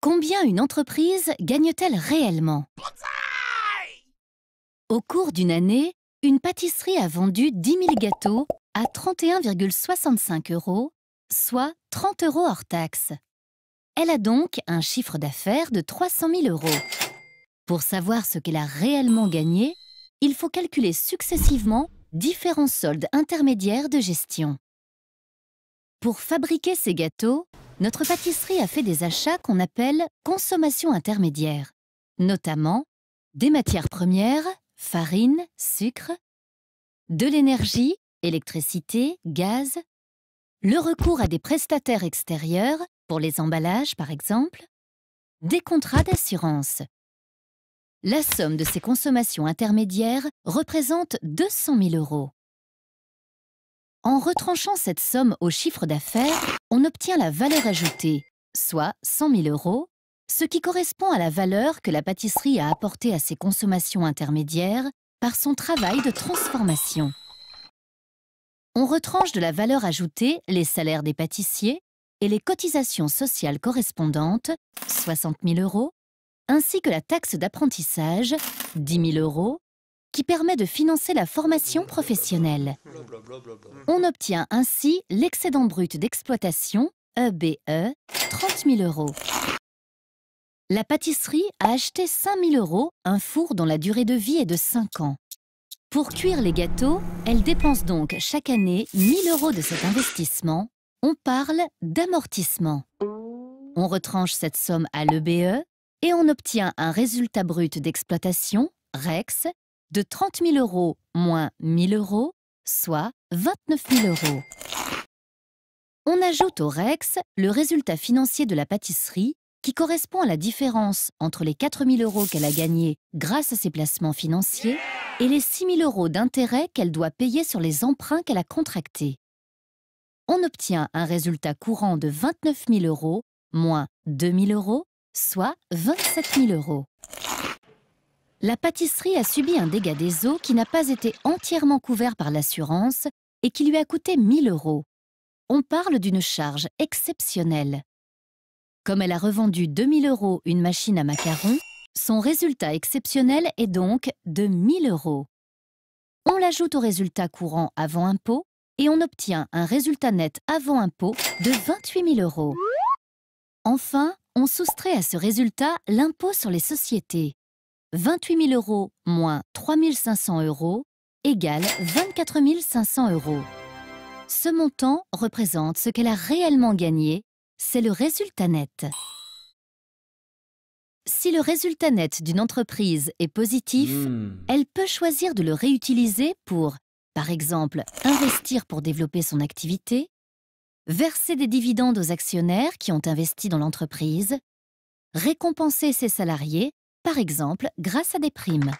Combien une entreprise gagne-t-elle réellement? Au cours d'une année, une pâtisserie a vendu 10 000 gâteaux à 31,65 €, soit 30 € hors taxes. Elle a donc un chiffre d'affaires de 300 000 €. Pour savoir ce qu'elle a réellement gagné, il faut calculer successivement différents soldes intermédiaires de gestion. Pour fabriquer ces gâteaux, notre pâtisserie a fait des achats qu'on appelle consommation intermédiaire, notamment des matières premières, farine, sucre, de l'énergie, électricité, gaz, le recours à des prestataires extérieurs, pour les emballages par exemple, des contrats d'assurance. La somme de ces consommations intermédiaires représente 200 000 €. En retranchant cette somme au chiffre d'affaires, on obtient la valeur ajoutée, soit 100 000 €, ce qui correspond à la valeur que la pâtisserie a apportée à ses consommations intermédiaires par son travail de transformation. On retranche de la valeur ajoutée les salaires des pâtissiers et les cotisations sociales correspondantes, 60 000 €, ainsi que la taxe d'apprentissage, 10 000 €, qui permet de financer la formation professionnelle. On obtient ainsi l'excédent brut d'exploitation, EBE, 30 000 €. La pâtisserie a acheté 5 000 €, un four dont la durée de vie est de 5 ans. Pour cuire les gâteaux, elle dépense donc chaque année 1 000 € de cet investissement. On parle d'amortissement. On retranche cette somme à l'EBE et on obtient un résultat brut d'exploitation, REX, de 30 000 € moins 1 000 €, soit 29 000 €. On ajoute au REX le résultat financier de la pâtisserie qui correspond à la différence entre les 4 000 € qu'elle a gagnés grâce à ses placements financiers et les 6 000 € d'intérêts qu'elle doit payer sur les emprunts qu'elle a contractés. On obtient un résultat courant de 29 000 € moins 2 000 €, soit 27 000 €. La pâtisserie a subi un dégât des eaux qui n'a pas été entièrement couvert par l'assurance et qui lui a coûté 1 000 €. On parle d'une charge exceptionnelle. Comme elle a revendu 2 000 € une machine à macarons, son résultat exceptionnel est donc de 1 000 €. On l'ajoute au résultat courant avant impôt et on obtient un résultat net avant impôt de 28 000 €. Enfin, on soustrait à ce résultat l'impôt sur les sociétés. 28 000 € moins 3 500 € égale 24 500 €. Ce montant représente ce qu'elle a réellement gagné, c'est le résultat net. Si le résultat net d'une entreprise est positif, elle peut choisir de le réutiliser pour, par exemple, investir pour développer son activité, verser des dividendes aux actionnaires qui ont investi dans l'entreprise, récompenser ses salariés, par exemple grâce à des primes.